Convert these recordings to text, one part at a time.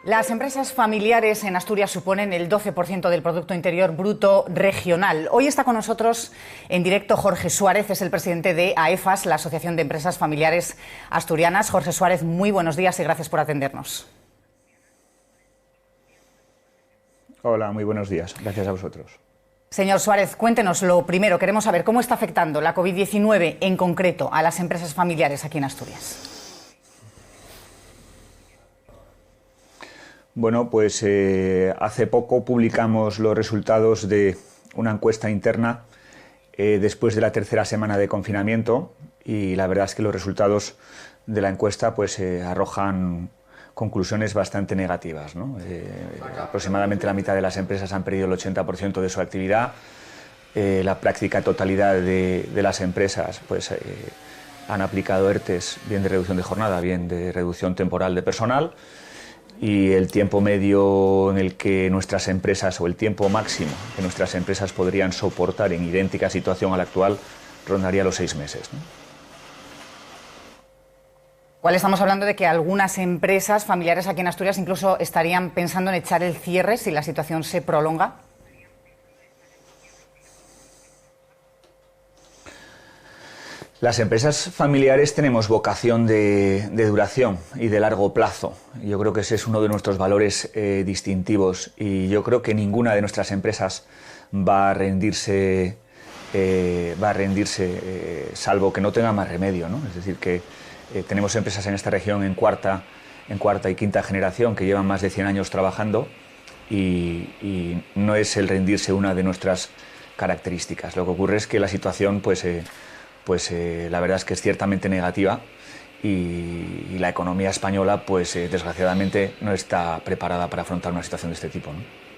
Las empresas familiares en Asturias suponen el 12% del Producto Interior Bruto regional. Hoy está con nosotros en directo Jorge Suárez, es el presidente de AEFAS, la Asociación de Empresas Familiares Asturianas. Jorge Suárez, muy buenos días y gracias por atendernos. Hola, muy buenos días. Gracias a vosotros. Señor Suárez, cuéntenos lo primero. Queremos saber cómo está afectando la COVID-19 en concreto a las empresas familiares aquí en Asturias. Bueno, pues hace poco publicamos los resultados de una encuesta interna después de la tercera semana de confinamiento y la verdad es que los resultados de la encuesta pues arrojan conclusiones bastante negativas, ¿no? Aproximadamente la mitad de las empresas han perdido el 80% de su actividad, la práctica totalidad de las empresas pues han aplicado ERTEs, bien de reducción de jornada, bien de reducción temporal de personal, y el tiempo medio en el que nuestras empresas, o el tiempo máximo que nuestras empresas podrían soportar en idéntica situación a la actual, rondaría los 6 meses, ¿no? ¿Cuál estamos hablando de que algunas empresas familiares aquí en Asturias incluso estarían pensando en echar el cierre si la situación se prolonga? Las empresas familiares tenemos vocación de duración y de largo plazo. Yo creo que ese es uno de nuestros valores distintivos y yo creo que ninguna de nuestras empresas va a rendirse salvo que no tenga más remedio, ¿no? Es decir, que tenemos empresas en esta región en cuarta y quinta generación que llevan más de 100 años trabajando y no es el rendirse una de nuestras características. Lo que ocurre es que la situación la verdad es que es ciertamente negativa y la economía española desgraciadamente no está preparada para afrontar una situación de este tipo, ¿no?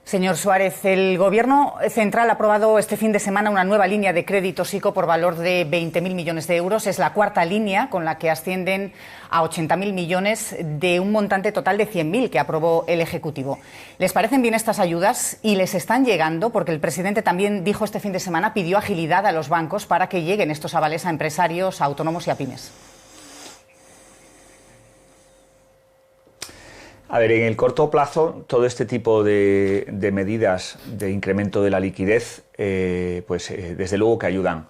Señor Suárez, el Gobierno central ha aprobado este fin de semana una nueva línea de crédito SICO por valor de 20.000 millones de euros. Es la cuarta línea con la que ascienden a 80.000 millones de un montante total de 100.000 que aprobó el Ejecutivo. ¿Les parecen bien estas ayudas y les están llegando? Porque el presidente también dijo este fin de semana, pidió agilidad a los bancos para que lleguen estos avales a empresarios, a autónomos y a pymes. A ver, en el corto plazo, todo este tipo de medidas de incremento de la liquidez, desde luego que ayudan.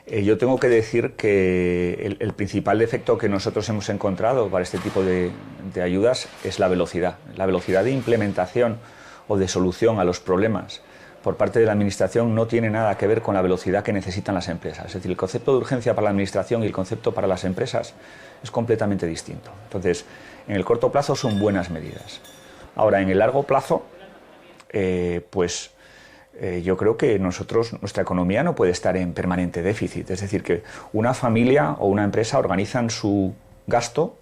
Yo tengo que decir que el principal defecto que nosotros hemos encontrado para este tipo de ayudas es la velocidad. La velocidad de implementación o de solución a los problemas por parte de la Administración no tiene nada que ver con la velocidad que necesitan las empresas. Es decir, el concepto de urgencia para la Administración y el concepto para las empresas es completamente distinto. Entonces, en el corto plazo son buenas medidas. Ahora, en el largo plazo, yo creo que nuestra economía no puede estar en permanente déficit. Es decir, que una familia o una empresa organizan su gasto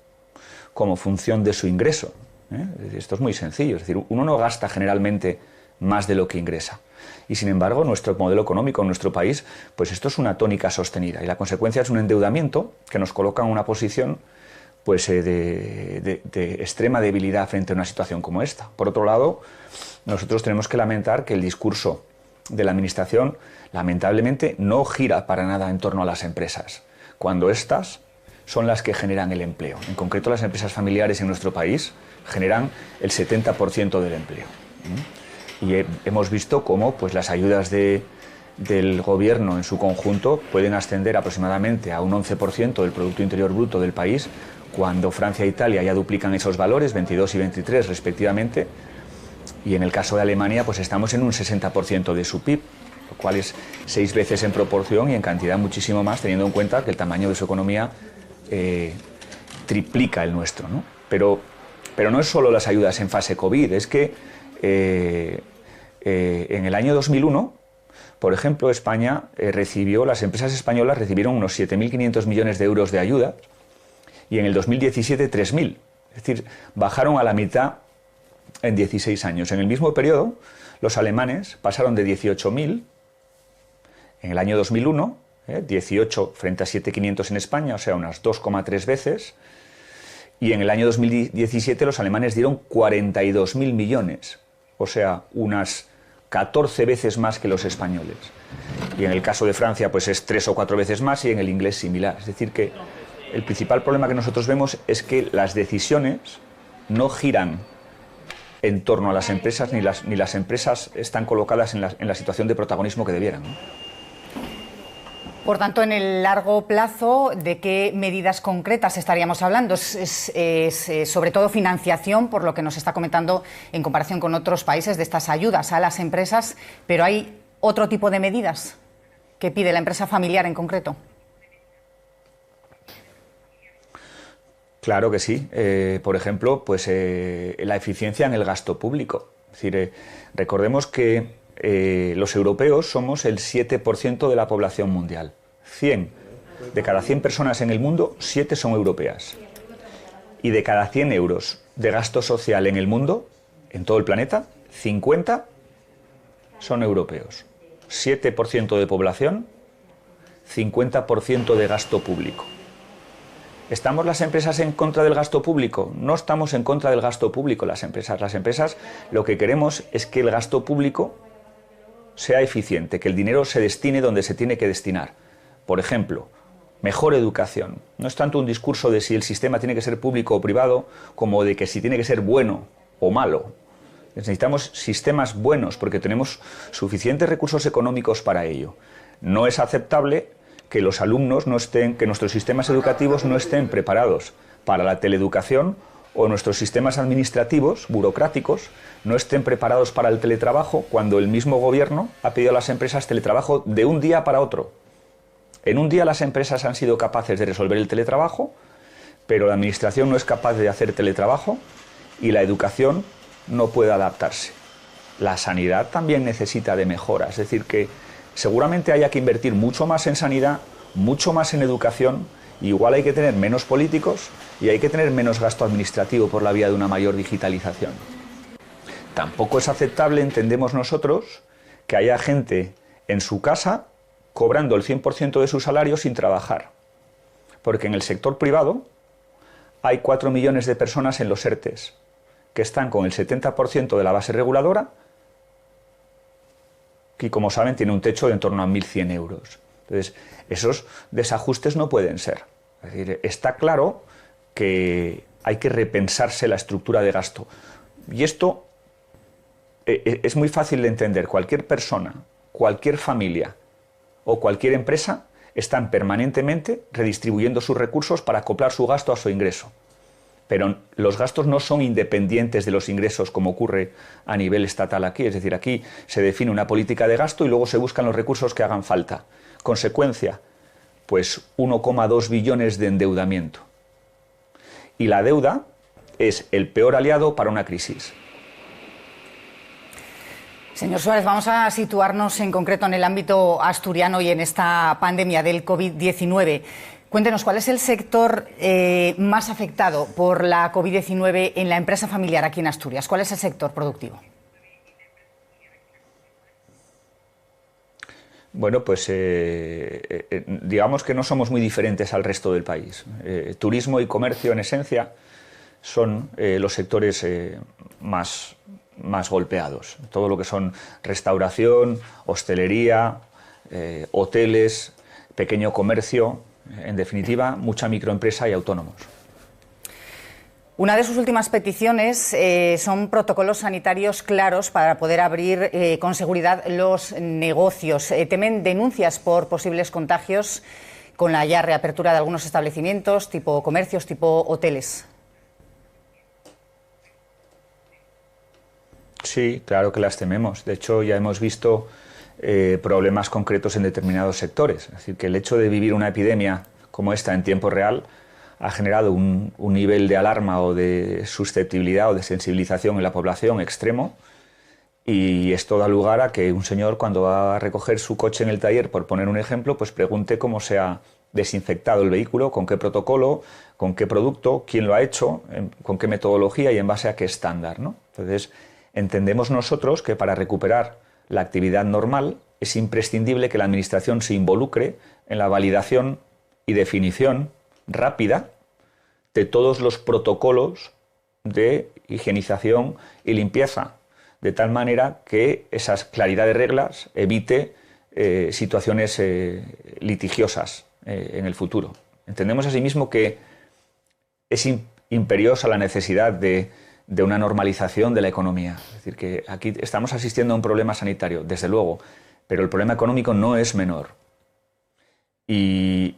como función de su ingreso, ¿eh? Esto es muy sencillo. Es decir, uno no gasta generalmente más de lo que ingresa. Y sin embargo, nuestro modelo económico en nuestro país, pues esto es una tónica sostenida. Y la consecuencia es un endeudamiento que nos coloca en una posición de extrema debilidad frente a una situación como esta. Por otro lado, nosotros tenemos que lamentar que el discurso de la Administración, lamentablemente, no gira para nada en torno a las empresas, cuando estas son las que generan el empleo. En concreto, las empresas familiares en nuestro país generan el 70% del empleo. Y hemos visto cómo las ayudas del Gobierno en su conjunto pueden ascender aproximadamente a un 11% del Producto Interior Bruto del país, cuando Francia e Italia ya duplican esos valores, 22 y 23 respectivamente, y en el caso de Alemania estamos en un 60% de su PIB, lo cual es 6 veces en proporción y en cantidad muchísimo más, teniendo en cuenta que el tamaño de su economía triplica el nuestro, ¿no? Pero no es solo las ayudas en fase COVID, es que en el año 2001, por ejemplo, las empresas españolas recibieron unos 7.500 millones de euros de ayuda y en el 2017 3.000. Es decir, bajaron a la mitad en 16 años. En el mismo periodo, los alemanes pasaron de 18.000 en el año 2001, 18 frente a 7.500 en España, o sea, unas 2,3 veces, y en el año 2017 los alemanes dieron 42.000 millones, o sea, unas 14 veces más que los españoles. Y en el caso de Francia, es 3 o 4 veces más, y en el inglés similar. Es decir, que el principal problema que nosotros vemos es que las decisiones no giran en torno a las empresas, ni las empresas están colocadas en la situación de protagonismo que debieran, ¿no? Por tanto, en el largo plazo, ¿de qué medidas concretas estaríamos hablando? Es sobre todo financiación, por lo que nos está comentando en comparación con otros países, de estas ayudas a las empresas, pero ¿hay otro tipo de medidas que pide la empresa familiar en concreto? Claro que sí. Por ejemplo, pues la eficiencia en el gasto público. Es decir, recordemos que los europeos somos el 7% de la población mundial. De cada 100 personas en el mundo, 7 son europeas. Y de cada 100 euros de gasto social en el mundo, en todo el planeta, 50 son europeos. 7% de población, 50% de gasto público. ¿Estamos las empresas en contra del gasto público? No estamos en contra del gasto público las empresas. Las empresas lo que queremos es que el gasto público sea eficiente, que el dinero se destine donde se tiene que destinar. Por ejemplo, mejor educación. No es tanto un discurso de si el sistema tiene que ser público o privado, como de que si tiene que ser bueno o malo. Necesitamos sistemas buenos porque tenemos suficientes recursos económicos para ello. No es aceptable que los alumnos que nuestros sistemas educativos no estén preparados para la teleeducación, o nuestros sistemas administrativos, burocráticos, no estén preparados para el teletrabajo cuando el mismo gobierno ha pedido a las empresas teletrabajo de un día para otro. En un día las empresas han sido capaces de resolver el teletrabajo, pero la administración no es capaz de hacer teletrabajo y la educación no puede adaptarse. La sanidad también necesita de mejoras, es decir, que seguramente haya que invertir mucho más en sanidad, mucho más en educación. Igual hay que tener menos políticos y hay que tener menos gasto administrativo por la vía de una mayor digitalización. Tampoco es aceptable, entendemos nosotros, que haya gente en su casa cobrando el 100% de su salario sin trabajar. Porque en el sector privado hay 4 millones de personas en los ERTEs que están con el 70% de la base reguladora y, como saben, tiene un techo de en torno a 1.100 euros. Entonces, esos desajustes no pueden ser. Es decir, está claro que hay que repensarse la estructura de gasto. Y esto es muy fácil de entender. Cualquier persona, cualquier familia o cualquier empresa están permanentemente redistribuyendo sus recursos para acoplar su gasto a su ingreso. Pero los gastos no son independientes de los ingresos como ocurre a nivel estatal aquí. Es decir, aquí se define una política de gasto y luego se buscan los recursos que hagan falta. Consecuencia, pues 1,2 billones de endeudamiento. Y la deuda es el peor aliado para una crisis. Señor Suárez, vamos a situarnos en concreto en el ámbito asturiano y en esta pandemia del COVID-19. Cuéntenos, ¿cuál es el sector más afectado por la COVID-19 en la empresa familiar aquí en Asturias? ¿Cuál es el sector productivo? Bueno, pues digamos que no somos muy diferentes al resto del país. Turismo y comercio, en esencia, son los sectores más golpeados. Todo lo que son restauración, hostelería, hoteles, pequeño comercio, en definitiva, mucha microempresa y autónomos. Una de sus últimas peticiones son protocolos sanitarios claros para poder abrir con seguridad los negocios. Temen denuncias por posibles contagios con la ya reapertura de algunos establecimientos, tipo comercios, tipo hoteles. Sí, claro que las tememos. De hecho, ya hemos visto problemas concretos en determinados sectores. Es decir, que el hecho de vivir una epidemia como esta en tiempo real ha generado un nivel de alarma o de susceptibilidad o de sensibilización en la población extremo, y esto da lugar a que un señor, cuando va a recoger su coche en el taller, por poner un ejemplo, pues pregunte cómo se ha desinfectado el vehículo, con qué protocolo, con qué producto, quién lo ha hecho, con qué metodología y en base a qué estándar, ¿no? Entonces, entendemos nosotros que para recuperar la actividad normal es imprescindible que la Administración se involucre en la validación y definición rápida de todos los protocolos de higienización y limpieza, de tal manera que esa claridad de reglas evite situaciones litigiosas en el futuro. Entendemos asimismo que es imperiosa la necesidad de una normalización de la economía. Es decir, que aquí estamos asistiendo a un problema sanitario, desde luego, pero el problema económico no es menor. Y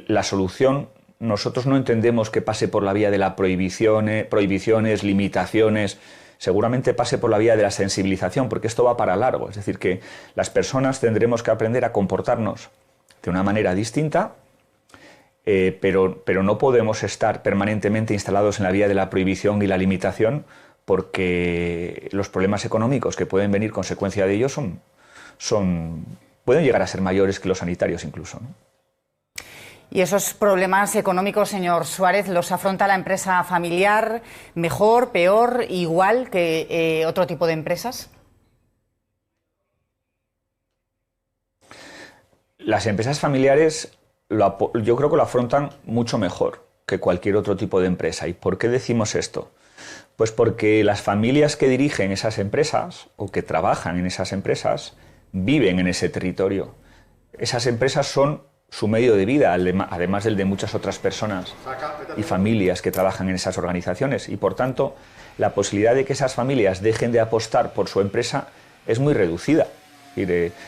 la solución, nosotros no entendemos que pase por la vía de la prohibiciones, limitaciones, seguramente pase por la vía de la sensibilización, porque esto va para largo. Es decir, que las personas tendremos que aprender a comportarnos de una manera distinta, pero no podemos estar permanentemente instalados en la vía de la prohibición y la limitación, porque los problemas económicos que pueden venir consecuencia de ello pueden llegar a ser mayores que los sanitarios incluso, ¿no? ¿Y esos problemas económicos, señor Suárez, los afronta la empresa familiar mejor, peor, igual que otro tipo de empresas? Las empresas familiares yo creo que lo afrontan mucho mejor que cualquier otro tipo de empresa. ¿Y por qué decimos esto? Pues porque las familias que dirigen esas empresas o que trabajan en esas empresas viven en ese territorio. Esas empresas son su medio de vida, además del de muchas otras personas y familias que trabajan en esas organizaciones. Y por tanto, la posibilidad de que esas familias dejen de apostar por su empresa es muy reducida.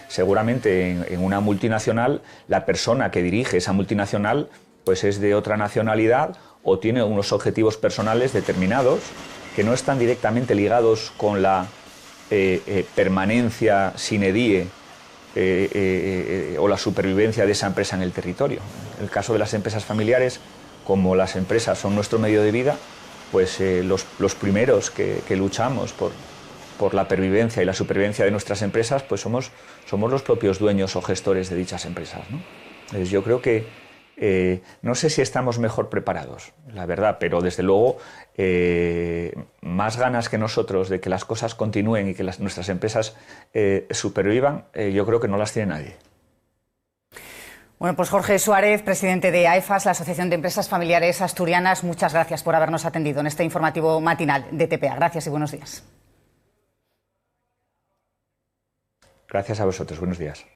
Seguramente en una multinacional, la persona que dirige esa multinacional pues es de otra nacionalidad o tiene unos objetivos personales determinados que no están directamente ligados con la permanencia sine die o la supervivencia de esa empresa en el territorio. En el caso de las empresas familiares, como las empresas son nuestro medio de vida, pues los primeros que luchamos por la pervivencia y la supervivencia de nuestras empresas, pues somos los propios dueños o gestores de dichas empresas, ¿no? Entonces yo creo que no sé si estamos mejor preparados, la verdad, pero desde luego más ganas que nosotros de que las cosas continúen y que nuestras empresas supervivan, yo creo que no las tiene nadie. Bueno, pues Jorge Suárez, presidente de AEFAS, la Asociación de Empresas Familiares Asturianas, muchas gracias por habernos atendido en este informativo matinal de TPA. Gracias y buenos días. Gracias a vosotros, buenos días.